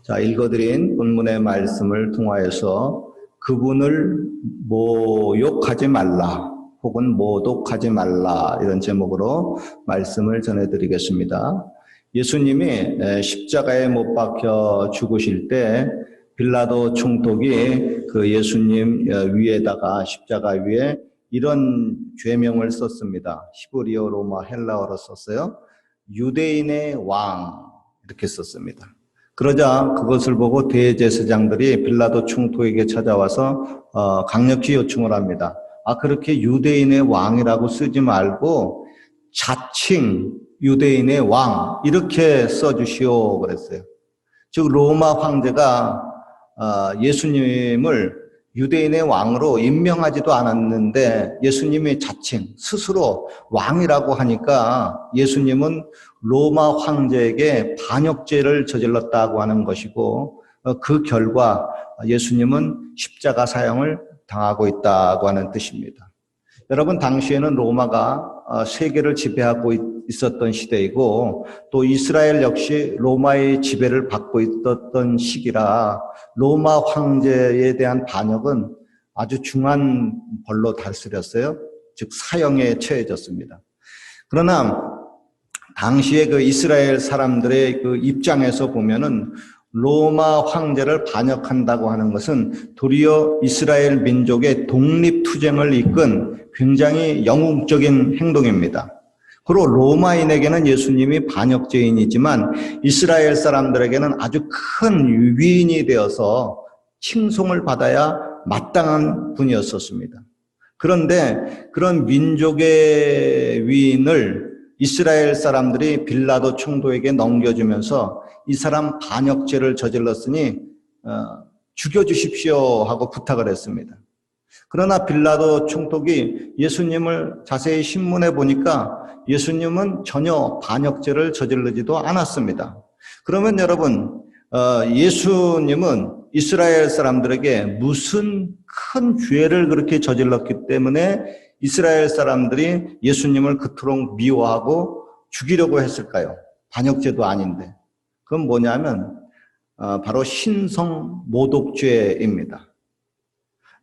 자, 읽어드린 본문의 말씀을 통하여서 그분을 모욕하지 말라 혹은 모독하지 말라 이런 제목으로 말씀을 전해드리겠습니다. 예수님이 십자가에 못 박혀 죽으실 때 빌라도 총독이 그 예수님 위에다가 십자가 위에 이런 죄명을 썼습니다. 히브리어, 로마, 헬라어로 썼어요. 유대인의 왕 이렇게 썼습니다. 그러자 그것을 보고 대제사장들이 빌라도 총독에게 찾아와서 강력히 요청을 합니다. 그렇게 유대인의 왕이라고 쓰지 말고 자칭 유대인의 왕 이렇게 써주시오 그랬어요. 즉 로마 황제가 예수님을 유대인의 왕으로 임명하지도 않았는데 예수님이 자칭 스스로 왕이라고 하니까 예수님은 로마 황제에게 반역죄를 저질렀다고 하는 것이고 그 결과 예수님은 십자가 사형을 당하고 있다고 하는 뜻입니다. 여러분, 당시에는 로마가 세계를 지배하고 있었던 시대이고 또 이스라엘 역시 로마의 지배를 받고 있었던 시기라 로마 황제에 대한 반역은 아주 중한 벌로 다스렸어요. 즉 사형에 처해졌습니다. 그러나 당시에 그 이스라엘 사람들의 그 입장에서 보면은 로마 황제를 반역한다고 하는 것은 도리어 이스라엘 민족의 독립투쟁을 이끈 굉장히 영웅적인 행동입니다. 그리고 로마인에게는 예수님이 반역죄인이지만 이스라엘 사람들에게는 아주 큰 위인이 되어서 칭송을 받아야 마땅한 분이었었습니다. 그런데 그런 민족의 위인을 이스라엘 사람들이 빌라도 총독에게 넘겨주면서 이 사람 반역죄를 저질렀으니 죽여주십시오 하고 부탁을 했습니다. 그러나 빌라도 총독이 예수님을 자세히 신문해 보니까 예수님은 전혀 반역죄를 저지르지도 않았습니다. 그러면 여러분, 예수님은 이스라엘 사람들에게 무슨 큰 죄를 그렇게 저질렀기 때문에 이스라엘 사람들이 예수님을 그토록 미워하고 죽이려고 했을까요? 반역죄도 아닌데. 그건 뭐냐면 바로 신성모독죄입니다.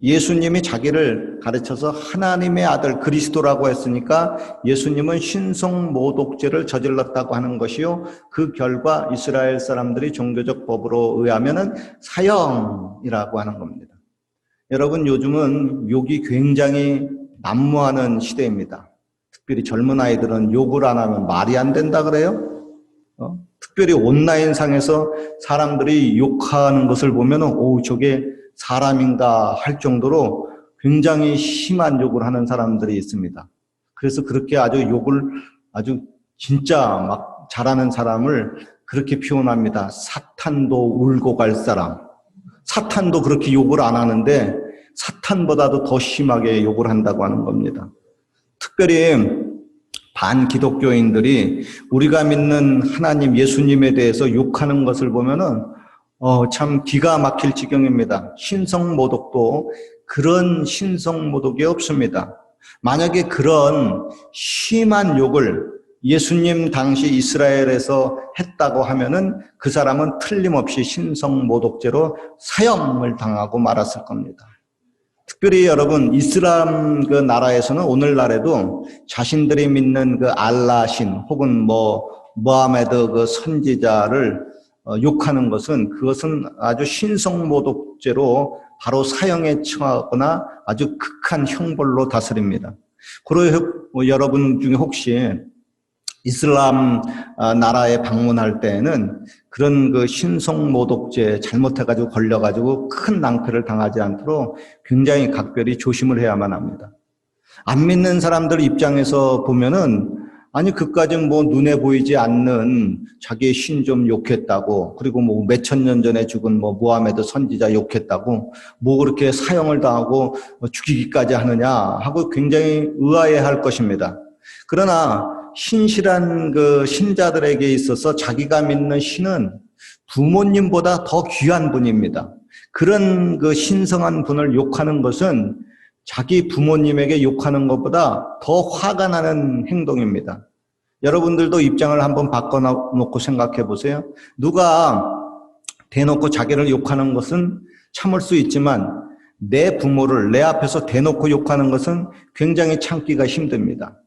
예수님이 자기를 가르쳐서 하나님의 아들 그리스도라고 했으니까 예수님은 신성모독죄를 저질렀다고 하는 것이요. 그 결과 이스라엘 사람들이 종교적 법으로 의하면은 사형이라고 하는 겁니다. 여러분, 요즘은 욕이 굉장히 난무하는 시대입니다. 특별히 젊은 아이들은 욕을 안 하면 말이 안 된다 그래요. 특별히 온라인상에서 사람들이 욕하는 것을 보면은 저게 사람인가 할 정도로 굉장히 심한 욕을 하는 사람들이 있습니다. 그래서 그렇게 아주 진짜 막 잘하는 사람을 그렇게 표현합니다. 사탄도 울고 갈 사람. 사탄도 그렇게 욕을 안 하는데 사탄보다도 더 심하게 욕을 한다고 하는 겁니다. 특별히 반기독교인들이 우리가 믿는 하나님 예수님에 대해서 욕하는 것을 보면은 참 기가 막힐 지경입니다. 신성모독도 그런 신성모독이 없습니다. 만약에 그런 심한 욕을 예수님 당시 이스라엘에서 했다고 하면은 그 사람은 틀림없이 신성모독죄로 사형을 당하고 말았을 겁니다. 특별히 여러분, 이슬람 그 나라에서는 오늘날에도 자신들이 믿는 그 알라신 혹은 모하메드 그 선지자를 욕하는 그것은 아주 신성모독죄로 바로 사형에 처하거나 아주 극한 형벌로 다스립니다. 그리고 여러분 중에 혹시 이슬람 나라에 방문할 때에는 그런 그 신성모독죄 잘못해가지고 걸려가지고 큰 낭패를 당하지 않도록 굉장히 각별히 조심을 해야만 합니다. 안 믿는 사람들 입장에서 보면은 그까진 눈에 보이지 않는 자기의 신 좀 욕했다고, 그리고 몇천 년 전에 죽은 모하메드 선지자 욕했다고, 그렇게 사형을 당하고 죽이기까지 하느냐 하고 굉장히 의아해 할 것입니다. 그러나 신실한 그 신자들에게 있어서 자기가 믿는 신은 부모님보다 더 귀한 분입니다. 그런 그 신성한 분을 욕하는 것은 자기 부모님에게 욕하는 것보다 더 화가 나는 행동입니다. 여러분들도 입장을 한번 바꿔놓고 생각해 보세요. 누가 대놓고 자기를 욕하는 것은 참을 수 있지만 내 부모를 내 앞에서 대놓고 욕하는 것은 굉장히 참기가 힘듭니다.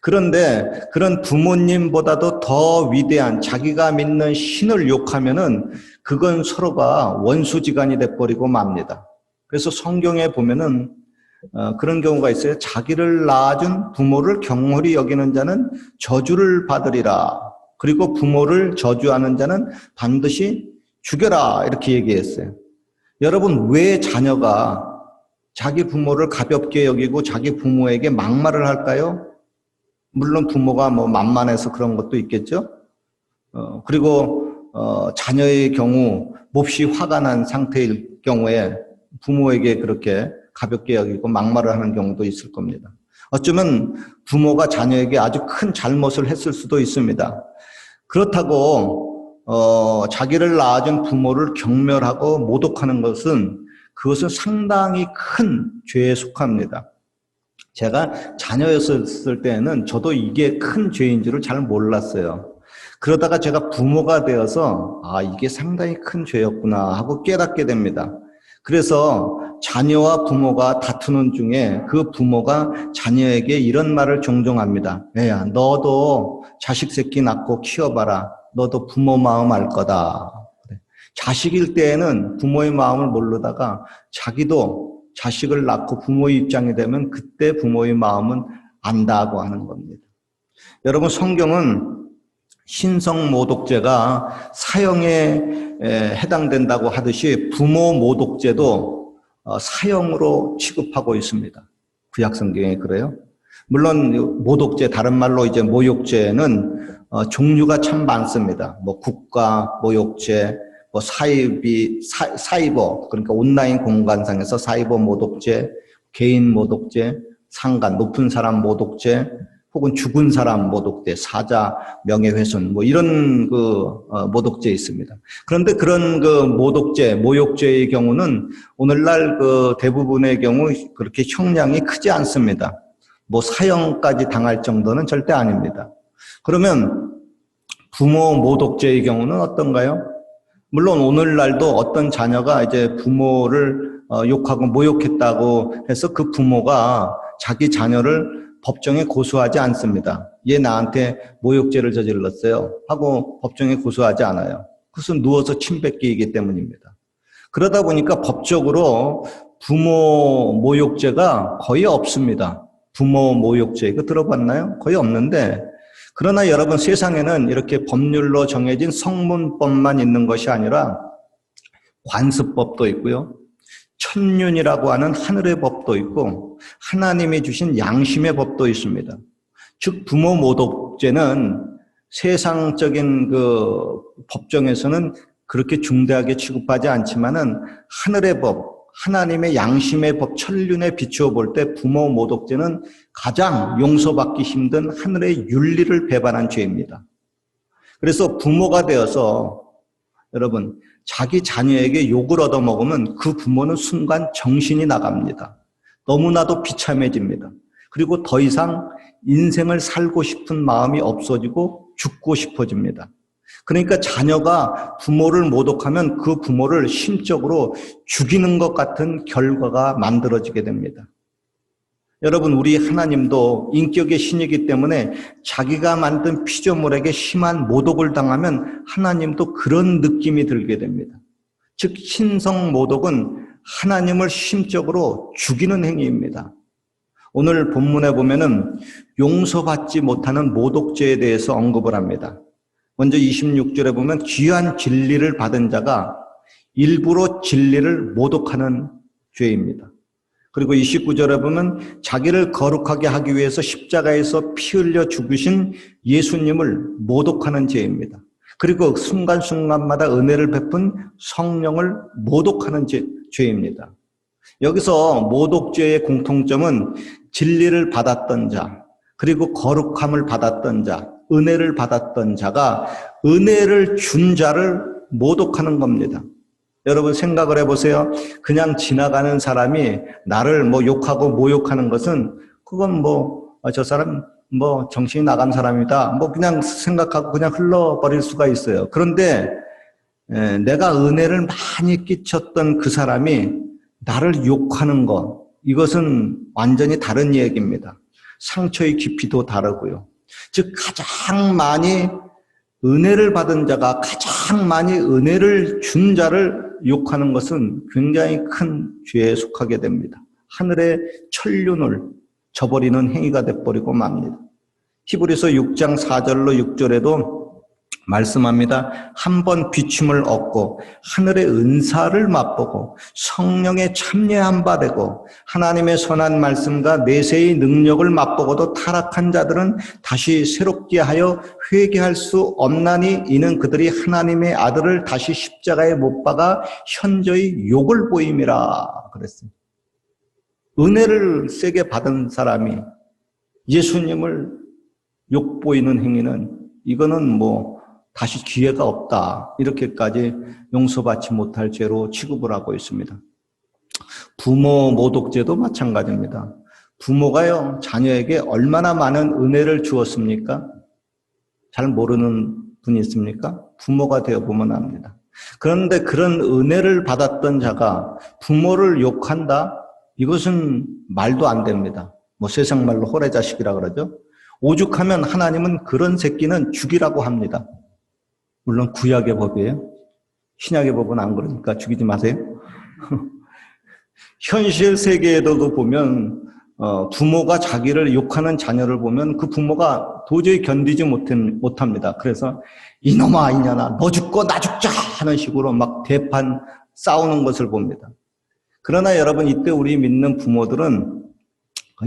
그런데 그런 부모님보다도 더 위대한 자기가 믿는 신을 욕하면은 그건 서로가 원수지간이 돼버리고 맙니다. 그래서 성경에 보면은 그런 경우가 있어요. 자기를 낳아준 부모를 경홀히 여기는 자는 저주를 받으리라. 그리고 부모를 저주하는 자는 반드시 죽여라. 이렇게 얘기했어요. 여러분, 왜 자녀가 자기 부모를 가볍게 여기고 자기 부모에게 막말을 할까요? 물론 부모가 뭐 만만해서 그런 것도 있겠죠. 그리고 자녀의 경우 몹시 화가 난 상태일 경우에 부모에게 그렇게 가볍게 여기고 막말을 하는 경우도 있을 겁니다. 어쩌면 부모가 자녀에게 아주 큰 잘못을 했을 수도 있습니다. 그렇다고 자기를 낳아준 부모를 경멸하고 모독하는 것은 그것은 상당히 큰 죄에 속합니다. 제가 자녀였을 때는 저도 이게 큰 죄인 줄을 잘 몰랐어요. 그러다가 제가 부모가 되어서 이게 상당히 큰 죄였구나 하고 깨닫게 됩니다. 그래서 자녀와 부모가 다투는 중에 그 부모가 자녀에게 이런 말을 종종 합니다. 애야, 너도 자식 새끼 낳고 키워봐라. 너도 부모 마음 알 거다. 자식일 때에는 부모의 마음을 모르다가 자기도 자식을 낳고 부모의 입장이 되면 그때 부모의 마음은 안다고 하는 겁니다. 여러분, 성경은 신성 모독죄가 사형에 해당된다고 하듯이 부모 모독죄도 사형으로 취급하고 있습니다. 구약 성경에 그래요. 물론 모독죄, 다른 말로 이제 모욕죄는 종류가 참 많습니다. 뭐 국가 모욕죄, 뭐 사이버, 그러니까 온라인 공간상에서 사이버 모독죄, 개인 모독죄, 상간, 높은 사람 모독죄, 혹은 죽은 사람 모독죄, 사자 명예훼손, 뭐 이런 모독죄 있습니다. 그런데 그런 모독죄, 모욕죄의 경우는 오늘날 대부분의 경우 그렇게 형량이 크지 않습니다. 뭐 사형까지 당할 정도는 절대 아닙니다. 그러면 부모 모독죄의 경우는 어떤가요? 물론 오늘날도 어떤 자녀가 이제 부모를 욕하고 모욕했다고 해서 그 부모가 자기 자녀를 법정에 고소하지 않습니다. 얘 나한테 모욕죄를 저질렀어요 하고 법정에 고소하지 않아요. 그것은 누워서 침 뱉기이기 때문입니다. 그러다 보니까 법적으로 부모 모욕죄가 거의 없습니다. 부모 모욕죄 이거 들어봤나요? 거의 없는데, 그러나 여러분, 세상에는 이렇게 법률로 정해진 성문법만 있는 것이 아니라 관습법도 있고요, 천륜이라고 하는 하늘의 법도 있고 하나님이 주신 양심의 법도 있습니다. 즉 부모 모독죄는 세상적인 법정에서는 그렇게 중대하게 취급하지 않지만은 하늘의 법, 하나님의 양심의 법, 천륜에 비추어 볼 때 부모 모독죄는 가장 용서받기 힘든 하늘의 윤리를 배반한 죄입니다. 그래서 부모가 되어서 여러분, 자기 자녀에게 욕을 얻어먹으면 그 부모는 순간 정신이 나갑니다. 너무나도 비참해집니다. 그리고 더 이상 인생을 살고 싶은 마음이 없어지고 죽고 싶어집니다. 그러니까 자녀가 부모를 모독하면 그 부모를 심적으로 죽이는 것 같은 결과가 만들어지게 됩니다. 여러분, 우리 하나님도 인격의 신이기 때문에 자기가 만든 피조물에게 심한 모독을 당하면 하나님도 그런 느낌이 들게 됩니다. 즉 신성 모독은 하나님을 심적으로 죽이는 행위입니다. 오늘 본문에 보면은 용서받지 못하는 모독죄에 대해서 언급을 합니다. 먼저 26절에 보면 귀한 진리를 받은 자가 일부러 진리를 모독하는 죄입니다. 그리고 29절에 보면 자기를 거룩하게 하기 위해서 십자가에서 피 흘려 죽으신 예수님을 모독하는 죄입니다. 그리고 순간순간마다 은혜를 베푼 성령을 모독하는 죄입니다. 여기서 모독죄의 공통점은 진리를 받았던 자, 그리고 거룩함을 받았던 자, 은혜를 받았던 자가 은혜를 준 자를 모독하는 겁니다. 여러분 생각을 해보세요. 그냥 지나가는 사람이 나를 욕하고 모욕하는 것은 그건 저 사람 정신이 나간 사람이다 그냥 생각하고 그냥 흘러버릴 수가 있어요. 그런데 내가 은혜를 많이 끼쳤던 그 사람이 나를 욕하는 것, 이것은 완전히 다른 얘기입니다. 상처의 깊이도 다르고요. 즉 가장 많이 은혜를 받은 자가 가장 많이 은혜를 준 자를 욕하는 것은 굉장히 큰 죄에 속하게 됩니다. 하늘의 천륜을 저버리는 행위가 돼버리고 맙니다. 히브리서 6장 4절로 6절에도 말씀합니다. 한 번 비춤을 얻고 하늘의 은사를 맛보고 성령에 참여한 바 되고 하나님의 선한 말씀과 내세의 능력을 맛보고도 타락한 자들은 다시 새롭게 하여 회개할 수 없나니 이는 그들이 하나님의 아들을 다시 십자가에 못 박아 현저히 욕을 보임이라 그랬습니다. 은혜를 세게 받은 사람이 예수님을 욕보이는 행위는 이거는 다시 기회가 없다. 이렇게까지 용서받지 못할 죄로 취급을 하고 있습니다. 부모 모독죄도 마찬가지입니다. 부모가요, 자녀에게 얼마나 많은 은혜를 주었습니까? 잘 모르는 분이 있습니까? 부모가 되어보면 압니다. 그런데 그런 은혜를 받았던 자가 부모를 욕한다? 이것은 말도 안 됩니다. 세상 말로 호래자식이라 그러죠. 오죽하면 하나님은 그런 새끼는 죽이라고 합니다. 물론 구약의 법이에요. 신약의 법은 안 그러니까 죽이지 마세요. 현실 세계에도 보면 부모가 자기를 욕하는 자녀를 보면 그 부모가 도저히 견디지 못합니다. 그래서 이놈아 이년아 너 죽고 나 죽자 하는 식으로 막 대판 싸우는 것을 봅니다. 그러나 여러분 이때 우리 믿는 부모들은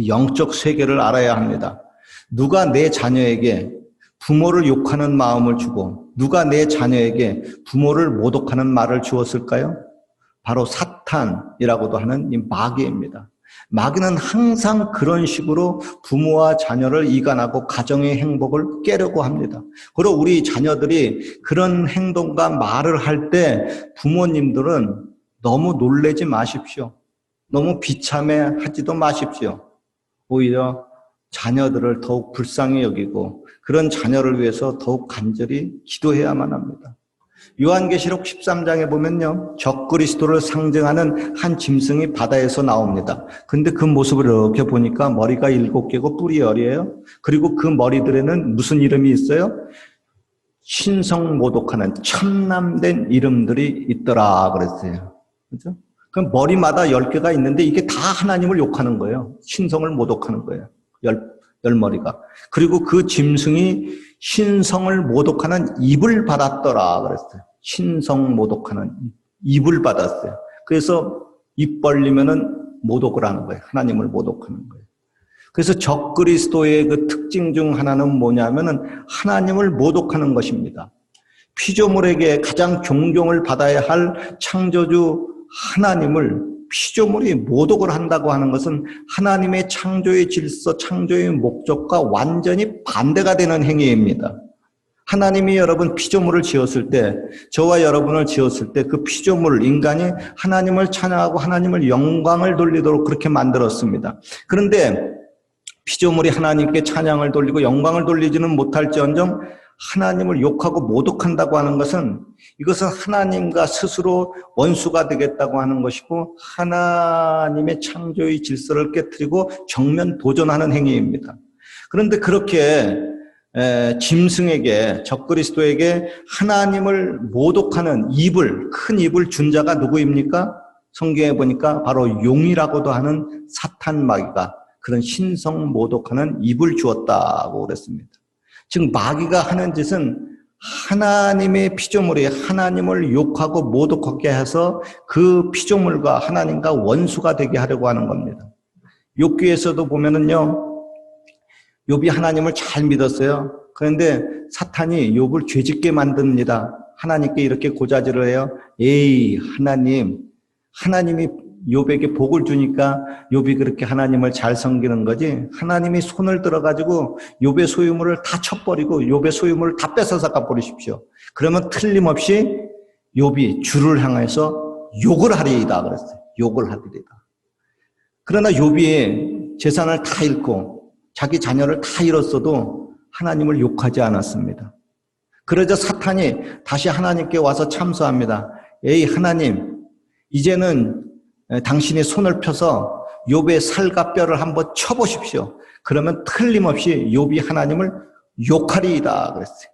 영적 세계를 알아야 합니다. 누가 내 자녀에게 부모를 욕하는 마음을 주고 누가 내 자녀에게 부모를 모독하는 말을 주었을까요? 바로 사탄이라고도 하는 이 마귀입니다. 마귀는 항상 그런 식으로 부모와 자녀를 이간하고 가정의 행복을 깨려고 합니다. 그리고 우리 자녀들이 그런 행동과 말을 할 때 부모님들은 너무 놀라지 마십시오. 너무 비참해하지도 마십시오. 오히려 자녀들을 더욱 불쌍히 여기고 그런 자녀를 위해서 더욱 간절히 기도해야만 합니다. 요한계시록 13장에 보면요, 적그리스도를 상징하는 한 짐승이 바다에서 나옵니다. 근데 그 모습을 이렇게 보니까 머리가 7개고 뿔이 10이에요. 그리고 그 머리들에는 무슨 이름이 있어요? 신성모독하는 참남된 이름들이 있더라 그랬어요. 그죠? 그럼 머리마다 10개가 있는데 이게 다 하나님을 욕하는 거예요. 신성을 모독하는 거예요. 열 머리가. 그리고 그 짐승이 신성을 모독하는 입을 받았더라 그랬어요. 신성 모독하는 입을 받았어요. 그래서 입 벌리면은 모독을 하는 거예요. 하나님을 모독하는 거예요. 그래서 적그리스도의 그 특징 중 하나는 뭐냐면은 하나님을 모독하는 것입니다. 피조물에게 가장 존경을 받아야 할 창조주 하나님을 피조물이 모독을 한다고 하는 것은 하나님의 창조의 질서, 창조의 목적과 완전히 반대가 되는 행위입니다. 하나님이 여러분 피조물을 지었을 때, 저와 여러분을 지었을 때 그 피조물, 인간이 하나님을 찬양하고 하나님을 영광을 돌리도록 그렇게 만들었습니다. 그런데 피조물이 하나님께 찬양을 돌리고 영광을 돌리지는 못할지언정 하나님을 욕하고 모독한다고 하는 것은 이것은 하나님과 스스로 원수가 되겠다고 하는 것이고 하나님의 창조의 질서를 깨트리고 정면 도전하는 행위입니다. 그런데 그렇게 짐승에게, 적그리스도에게 하나님을 모독하는 입을, 큰 입을 준 자가 누구입니까? 성경에 보니까 바로 용이라고도 하는 사탄 마귀가 그런 신성 모독하는 입을 주었다고 그랬습니다. 즉 마귀가 하는 짓은 하나님의 피조물이 하나님을 욕하고 모독하게 해서 그 피조물과 하나님과 원수가 되게 하려고 하는 겁니다. 욥기에서도 보면은요, 욥이 하나님을 잘 믿었어요. 그런데 사탄이 욥을 죄짓게 만듭니다. 하나님께 이렇게 고자질을 해요. 에이 하나님이 욥에게 복을 주니까 욥이 그렇게 하나님을 잘 섬기는 거지, 하나님이 손을 들어가지고 욥의 소유물을 다 쳐버리고 욥의 소유물을 다 뺏어서 가버리십시오. 그러면 틀림없이 욥이 주를 향해서 욕을 하리이다 그랬어요. 욕을 하리이다. 그러나 욥이 재산을 다 잃고 자기 자녀를 다 잃었어도 하나님을 욕하지 않았습니다. 그러자 사탄이 다시 하나님께 와서 참소합니다. 에이 하나님, 이제는 당신이 손을 펴서 욥의 살과 뼈를 한번 쳐보십시오. 그러면 틀림없이 욥이 하나님을 욕하리이다 그랬어요.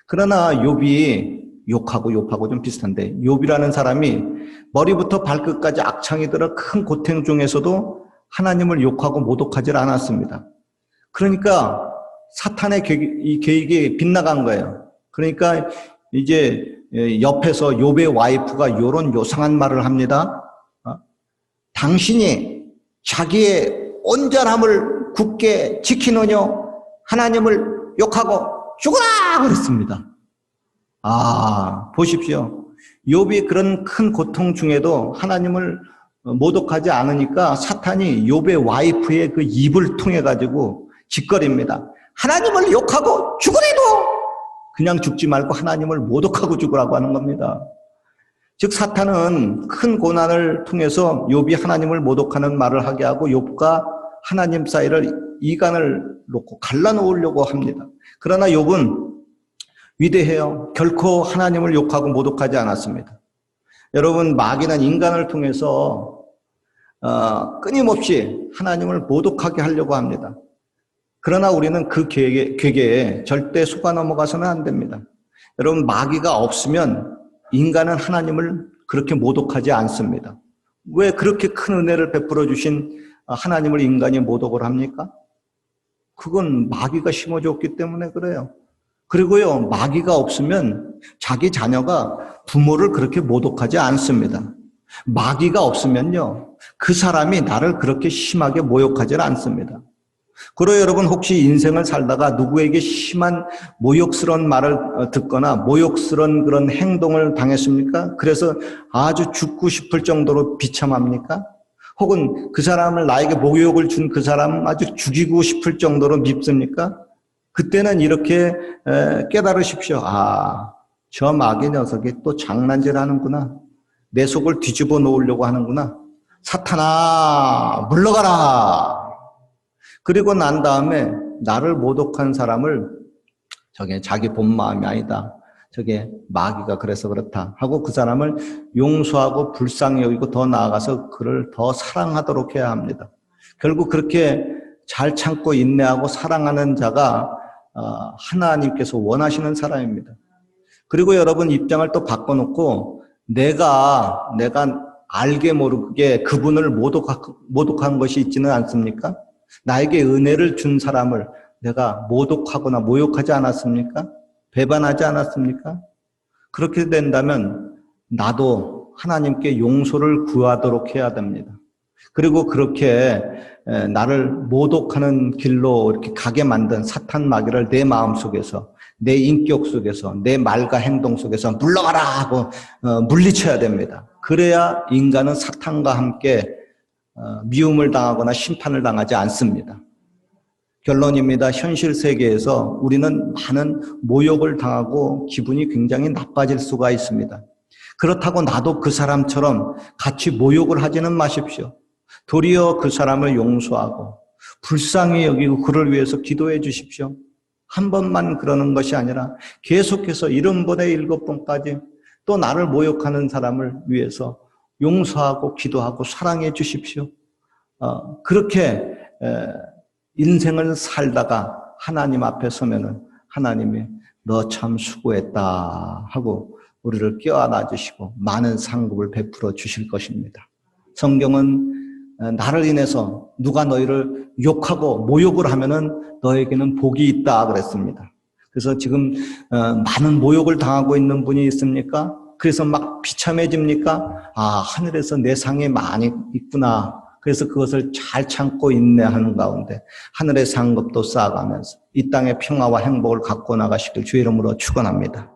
그러나 욥이 욕하고 좀 비슷한데, 욥이라는 사람이 머리부터 발끝까지 악창이 들어 큰 고통 중에서도 하나님을 욕하고 모독하지 않았습니다. 그러니까 사탄의 이 계획이 빗나간 거예요. 그러니까 이제 옆에서 욥의 와이프가 이런 요상한 말을 합니다. 당신이 자기의 온전함을 굳게 지키느뇨 하나님을 욕하고 죽어라 그랬습니다. 보십시오. 욥이 그런 큰 고통 중에도 하나님을 모독하지 않으니까 사탄이 욥의 와이프의 그 입을 통해 가지고 짓거립니다. 하나님을 욕하고 죽으래도 그냥 죽지 말고 하나님을 모독하고 죽으라고 하는 겁니다. 즉 사탄은 큰 고난을 통해서 욥이 하나님을 모독하는 말을 하게 하고 욥과 하나님 사이를 이간을 놓고 갈라놓으려고 합니다. 그러나 욥은 위대해요. 결코 하나님을 욕하고 모독하지 않았습니다. 여러분, 마귀는 인간을 통해서 끊임없이 하나님을 모독하게 하려고 합니다. 그러나 우리는 그 괴계에 절대 속아 넘어가서는 안 됩니다. 여러분, 마귀가 없으면 인간은 하나님을 그렇게 모독하지 않습니다. 왜 그렇게 큰 은혜를 베풀어 주신 하나님을 인간이 모독을 합니까? 그건 마귀가 심어줬기 때문에 그래요. 그리고요, 마귀가 없으면 자기 자녀가 부모를 그렇게 모독하지 않습니다. 마귀가 없으면요, 그 사람이 나를 그렇게 심하게 모욕하지 않습니다. 그리고 여러분, 혹시 인생을 살다가 누구에게 심한 모욕스러운 말을 듣거나 모욕스러운 그런 행동을 당했습니까? 그래서 아주 죽고 싶을 정도로 비참합니까? 혹은 그 사람을, 나에게 모욕을 준 그 사람 아주 죽이고 싶을 정도로 밉습니까? 그때는 이렇게 깨달으십시오. 저 마귀 녀석이 또 장난질 하는구나. 내 속을 뒤집어 놓으려고 하는구나. 사탄아, 물러가라. 그리고 난 다음에 나를 모독한 사람을 저게 자기 본 마음이 아니다. 저게 마귀가 그래서 그렇다 하고 그 사람을 용서하고 불쌍히 여기고 더 나아가서 그를 더 사랑하도록 해야 합니다. 결국 그렇게 잘 참고 인내하고 사랑하는 자가 하나님께서 원하시는 사람입니다. 그리고 여러분, 입장을 또 바꿔놓고 내가 알게 모르게 그분을 모독한 것이 있지는 않습니까? 나에게 은혜를 준 사람을 내가 모독하거나 모욕하지 않았습니까? 배반하지 않았습니까? 그렇게 된다면 나도 하나님께 용서를 구하도록 해야 됩니다. 그리고 그렇게 나를 모독하는 길로 이렇게 가게 만든 사탄 마귀를 내 마음속에서, 내 인격 속에서, 내 말과 행동 속에서 물러가라 하고 물리쳐야 됩니다. 그래야 인간은 사탄과 함께 미움을 당하거나 심판을 당하지 않습니다. 결론입니다. 현실 세계에서 우리는 많은 모욕을 당하고 기분이 굉장히 나빠질 수가 있습니다. 그렇다고 나도 그 사람처럼 같이 모욕을 하지는 마십시오. 도리어 그 사람을 용서하고 불쌍히 여기고 그를 위해서 기도해 주십시오. 한 번만 그러는 것이 아니라 계속해서 70번에 7번까지 또 나를 모욕하는 사람을 위해서 용서하고 기도하고 사랑해 주십시오. 그렇게 인생을 살다가 하나님 앞에 서면은 하나님이 너 참 수고했다 하고 우리를 껴안아 주시고 많은 상급을 베풀어 주실 것입니다. 성경은 나를 인해서 누가 너희를 욕하고 모욕을 하면은 너에게는 복이 있다 그랬습니다. 그래서 지금 많은 모욕을 당하고 있는 분이 있습니까? 그래서 막 비참해집니까? 하늘에서 내 상이 많이 있구나. 그래서 그것을 잘 참고 인내하는 가운데 하늘의 상급도 쌓아가면서 이 땅의 평화와 행복을 갖고 나가시길 주의 이름으로 축원합니다.